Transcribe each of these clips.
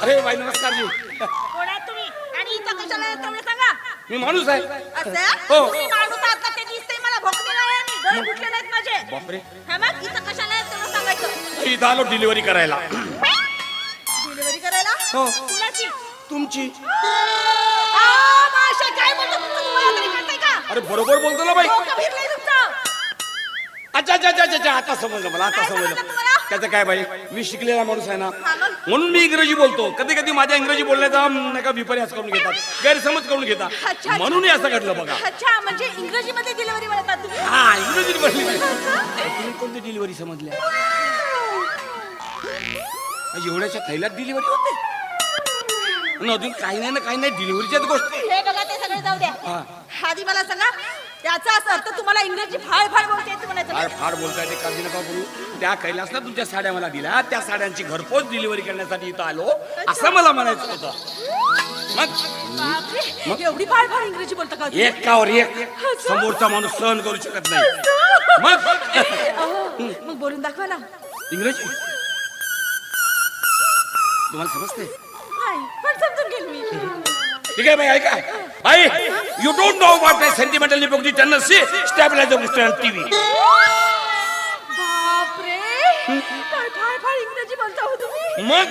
अरे बाई नमस्कार जी. कोण आहात तुम्ही आणि इथं कशाला येत तेवढं सांगा. मी माणूस आहे. असं हो. तुम्ही माणूस आहात ना ते दिसतंय मला. भोकलेला आहे आणि डोळे फुटलेले आहेत माझे. बापरे. हा मग इथं कशाला येत तेवढं सांगायचं. इथं आलो डिलिव्हरी करायला. डिलिव्हरी करायला. हो. कुणाची? तुमची. माशा काय बोलतो तुमचं तुम्हाला तरी कळतंय का? अरे बरोबर बोलतो ना बाई. डोकं फिरलंय तुमचं. अच्छा अच्छा अच्छा अच्छा आता समजलं मला. आता काय समजलं. समजलं तुम्हाला? त्याचं काय बाई मी शिकलेला माणूस आहे ना हा मग? म्हणून मी इंग्रजी बोलतो. कधी कधी माझ्या इंग्रजी बोलण्याचा नका विपर्यास करून घेतात, गैरसमज करून घेतात. अच्छा. म्हणून हे असं घडलं बघा. अच्छा म्हणजे इंग्रजीमध्ये डिलिव्हरी म्हणतात तुम्ही. हा इंग्रजी बोलली बाई. तुम्ही कोणती डिलिव्हरी समजल्या? एवढ्याच्या थैल्यात डिलिव्हरी होते आणि अजून काही नाही ना काही नाही डिलिव्हरीच्याच गोष्टी. हे बघा ते सगळे जाऊ द्या. हा. आधी मला सांगा याचा अर्थ तुम्हाला इंग्रजी फाळ फाळ बोलता येते म्हणायचं फार ना? फार बोलताय ते काळजी नका करू. त्या कैलास ना तुमच्या साड्या मला दिल्या, त्या साड्यांची घरपोच डिलिव्हरी करण्यासाठी इथं आलो असं मला म्हणायचं होतं. बापरे, मग? एवढी फाळ फाळ इंग्रजी बोलता का? एक कावर एक समोरचा माणूस सहन करू शकत नाही. मग अहो, मग बोलून दाखवा ना. इंग्रजी तुम्हाला समजते? नाही पण समजून घेईल मी. ठीक आहे बाई ऐका. बाई you don't know about my sentimental liberty tendency stabiliser mister TV. बापरे, काय फाळ फाळ इंग्रजी बोलता हो तुम्ही. मग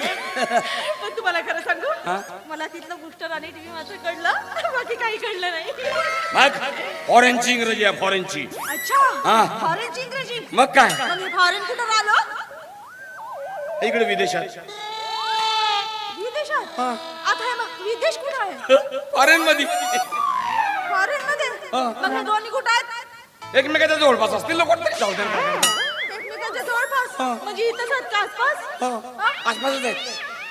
पण तुम्हाला खरं हा? सांगू मला तिथलं बुस्टर आणि टीव्ही मात्र कळलं, बाकी काही कळलं नाही. मग फॉरेनची इंग्रजी आहे फॉरेनची. अच्छा हा. फॉरेनची इंग्रजी. मग काय मग फॉरेन कुठं आलो? इकडे विदेशात विदेशात. आता हे मग विदेश कुठं आहे? फॉरेन मध्ये फॉरेन मध्ये. हा. मग हे दोन्ही कुठं आहेत? एकमेकाच्या जवळपास असतील लोक जाऊ द्या. एकमेकांच्या जवळपास. हा. म्हणजे इथंच आहेत का आसपास? हा? आसपासच आहेत.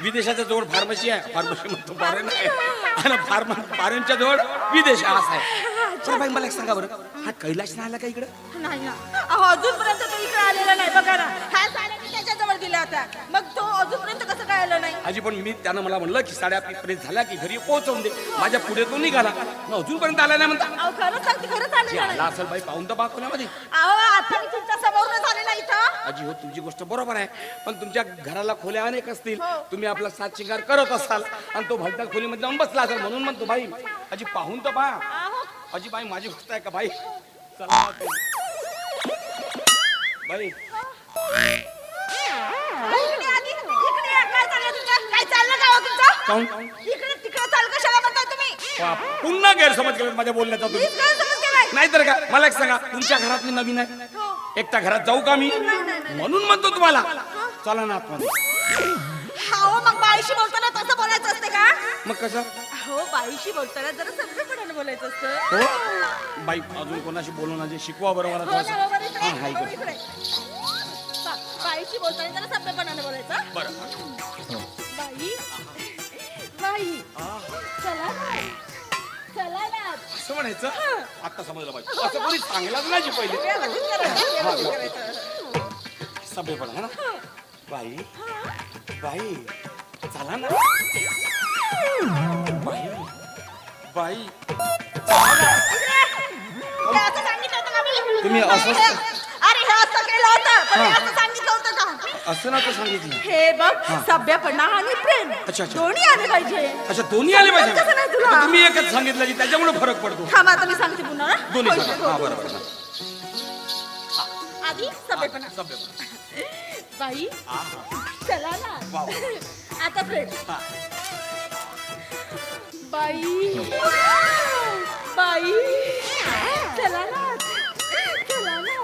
विदेशाच्या जवळ फार्मसी आहे, फार्मसी म्हणतो फॉरेन आहे आणि फॉरेनच्या जवळ विदेश आहे, असं आहे. बरं बाई मला एक सांगा बरं, हा कैलाश नाही आला का इकडं? नाही ना. अहो अजूनपर्यंत तो इकडे आलेला नाही. बघा ना ह्या साड्या मी त्याच्या जवळ दिल्या होत्या. मग तो अजूनपर्यंत कसं काय आलं नाही? आजी पण मी त्यानं मला म्हणलं की साड्या प्रेस झाल्या की घरी पोहोचवून दे. माझ्या पुढे तो निघाला, मग अजूनपर्यंत आला नाही म्हणता. अहो खरंच सांगते, खरंच आलेला आला नाही. असेल बाई पाहून तर पाहण्यामध्ये. अहो आता मी तुमच्या समोरच आलेला इथं. आजी हो तुमची गोष्ट बरोबर आहे, पण तुमच्या घराला खोल्या अनेक असतील. हो. तुम्ही आपला साथ शिंगार करत असाल आणि तो भलत्या खोलीमध्ये जाऊन बसला असेल. म्हणून म्हणतो बाई आजी पाहून तर पहा. अहो आजी बाई माझी गोष्ट आहे का बाई? चला बाई इकडे आधी, इकडे या. काय चाललं तुमचं? काय चाललं का हो तुमचं? काहून? इकडे तिकडे चाल कशाला म्हणताय तुम्ही? पुन्हा गैरसमज केला माझ्या बोलण्याचा तुम्ही. मीच काय समज केलाय? नाहीतर का मला एक सांगा, तुमच्या घरात मी नवीन आहे, हो. एकटा घरात जाऊ का मी? म्हणून म्हणतो तुम्हाला चला ना आतमध्ये. हो मग बाईशी बोलताना तसं बोलायचं असते का? मग कसं? हो बाईशी बोलताना जरा संयमपणाने बोलायचं असतं. हो बाई अजून कोणाशी बोलू ना, जे शिकवा बरं मला हो ना, थोडंसं. हो बरं, इकडे. हा, हा, हो, इकडे. इकडे. बाईशी बोलताना जरा संयमपणाने बोलायचं. बरं बाई बाई चला ना, चला ना. असं म्हणायचं. आता समजलं पाहिजे, असं कोणी सांगलाच नाही जी पहिले. सभे पण है ना बाई. बाई चला ना बाई. बाई हे असं सांगितलं होतं का मी? तुम्ही असं- अरे हे असं केलं होतं, पण हे असं सांगितलं होतं का? असं ना तर सांगितलं. हे बघ सभ्यपणा आणि प्रेम अच्छा, अच्छा. दोन्ही आले पाहिजे. अच्छा दोन्ही आले पाहिजे. कसं नाही तुला? आता तुम्ही एकच सांगितलं की त्याच्यामुळे फरक पडतो. थांब आता मी सांगते पुन्हा ना. दोन्ही होय, सांगा. होय, हा होय. बरोबर. आधी सभ्यपणा. सभ्य. बाई हा, हा. चला ना. वा, आता प्रेम. हा. बाई बाई चला ना, चला ना.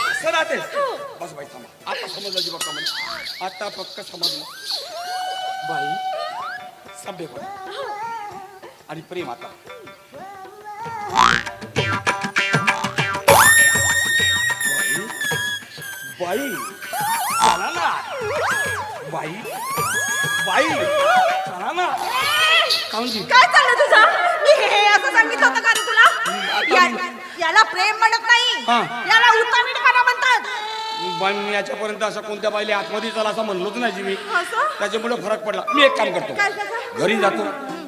असं राहते. हो. बस बाई थांबा. आता समजलं जी बघा मला. आता पक्क समजलं. बाई सभ्यपणा आणि प्रेम. आता बाई चला ना. बाई बाई चला ना. काहून जी? काय चाललं तुझं? मी हे असं सांगितलं होतं का रे तुला? याला प्रेम म्हणत नाही, हा. याला उतावीळपणा म्हणतात. बाई मी याच्यापर्यंत असं कोणत्या बाईले आतमध्ये चला असं म्हणलोच नाही जी मी. असं? त्याच्यामुळे फरक पडला. मी एक काम करतो, काय कसं? घरी जातो,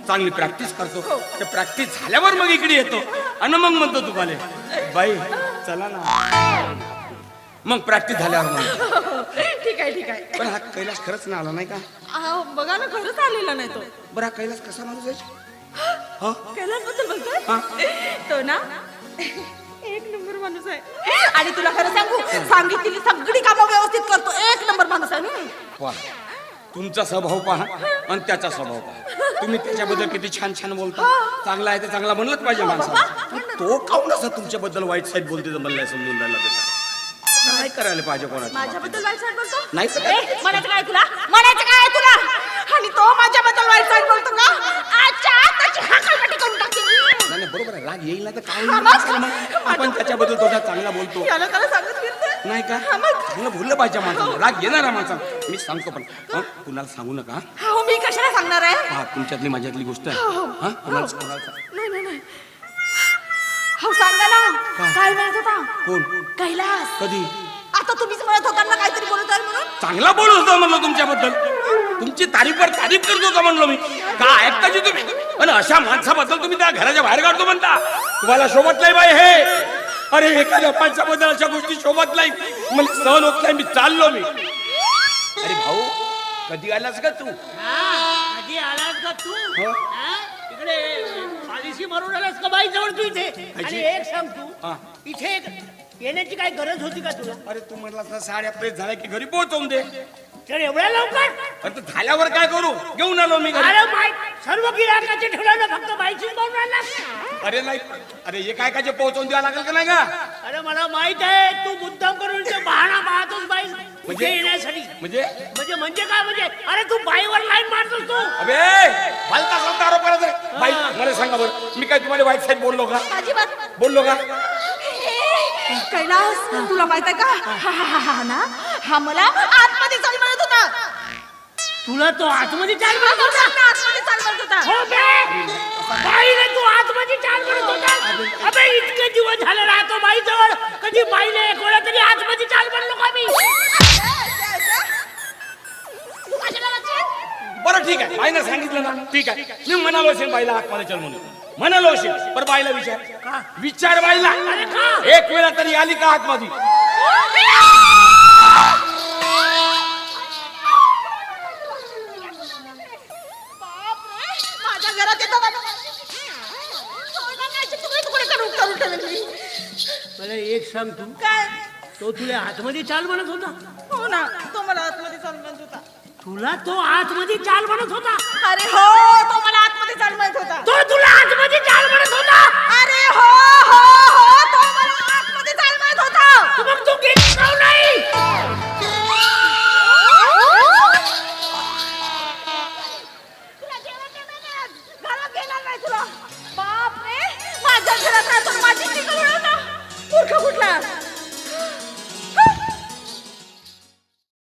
चांगली प्रॅक्टिस करतो. ते प्रॅक्टिस झाल्यावर मग इकडे येतो आणि मग म्हणतो तुम्हाला बाई चला ना. मग प्रॅक्टिस झाल्यावर म्हणतो ठीक आहे ठीक आहे. पण हा कैलास खरंच ना आला नाही का? बघा ना खरंच आलेला नाही तो. बरं हा कैलास कसा माणूस आहे? हा कैलास बद्दल हा. बोलतोय तो ना एक नंबर माणूस आहे. आणि तुला खरं सांगू, सांगितलेली सगळी कामं व्यवस्थित करतो. एक नंबर माणूस आहे. वा, तुमचा स्वभाव पहा आणि त्याचा स्वभाव पहा. तुम्ही त्याच्याबद्दल किती छान छान बोलता. चांगला आहे ते चांगला म्हणलंच पाहिजे माणसाला. पण तो काऊन असं तुमच्याबद्दल वाईट साईड बोलते तर मला समजून जायला देता. काय करायला पाहिजे कोणाचं? माझ्याबद्दल वाईट साईड बोलतो? नाही तर ए, म्हणायचं काय तुला? म्हणायचं काय तुला? आणि तो माझ्याबद्दल वाईट साईड बोलतो का? आजच्या आज त्याची हाकलपट्टी करून टाकते मी. नाही नाही, बरोबर आहे. राग येईल ना तर काय हा, होईल? मग? आपण त्याच्याबद्दल थोडा चांगला बोलतो याला त्याला सांगत फिरते. नाही का? हा, मग? चांगलं बोललं पाहिजे माणसाला. राग येणार आहे माणसाला. मी सांगतो पण कुणाला सांगू नका. हो, मी कशाला सांगणार आहे? हा, तुमच्यातली माझ्यातली गोष्ट आहे. हा, कुणाला सांग. नाही नाही नाही. हो सांगा ना. काय म्हणत होता? कोण? कैलास. कधी? आता तुम्हीच म्हणत होता ना काहीतरी बोलत आहे म्हणून. चांगला बोलत होतो म्हणलं तुमच्याबद्दल. तुमची तारीफवर तारीफ करत होतो म्हणलो मी. का ऐकताची तुम्ही? पण अशा माणसाबद्दल तुम्ही त्या घराच्या बाहेर काढतो म्हणता. तुम्हाला शोभत नाही बाई हे. अरे एखाद्या माणसाबद्दल अशा गोष्टी शोभत नाही. मला सहन होत नाही. मी चाललो मी. अरे भाऊ, कधी आलास का तू? कधी आलास का तू? हो. हा? इकडे पॉलिसी मारून आलास का बाई जवळ तू इथे? आणि एक सांग तू, हा. इथे येण्याची काय गरज होती का तुला? अरे तू म्हटलास ना साड्या प्रेस झाल्या की घरी पोहोचवून दे. तर एवढ्या लवकर? अरे तर झाल्यावर काय करू? घेऊन आलो मी घरी. अरे बाई, सर्व गिराकाचे ठेवलं फक्त बाईचीच मारून आलास? अरे नाही, अरे हे काय काय पोहोचवून द्यावं लागेल का नाही का? अरे मला माहित आहे तू मुद्दाम करून ते बहाणा पाहतोस बाई इथे येण्यासाठी. म्हणजे म्हणजे काय म्हणजे? अरे तू बाईवर लाईन मारतोस तू. अबे भलता सलता आरोप करत आहे. बाई मला सांगा बरं, मी काय तुम्हाला वाईट साईड बोललो का? अजिबात. बोललो का? कैलास, तुला माहित आहे का? हा ना, हा मला आतमध्ये चाल म्हणत होता. तुला तो आतमध्ये चाल म्हणत होता? आतमध्ये चाल म्हणत होता. हो बे, बाईने तू आतमध्ये चाल म्हणत होता? अबे इतके दिवस झाले राहतो बाई जवळ, कधी बाईने एक वेळा तरी आतमध्ये चाल म्हणलो का मी? तू कशाला वाचशील? बरं ठीक आहे, बाईनं सांगितलं ना, ठीक आहे. मी म्हणालो असेल बाईला आतमध्ये चल म्हणून. म्हणालो असेल, पण बाईला विचार बाईला. अरे का? एक वेळा तरी आली का आतमध्ये? बापरे, माझ्या घरात येतात आता. सोन्याचे तुकडे करून ठेवले मी. मला एक सांग तू, काय? तो तुला आतमध्ये चाल म्हणत होता? हो ना, तो मला आतमध्ये चाल म्हणत होता. तुला तो आतमध्ये चाल म्हणत होता? अरे हो, तो मला आतमध्ये चाल म्हणत होता. तो तुला आतमध्ये चाल म्हणत होता? अरे हो हो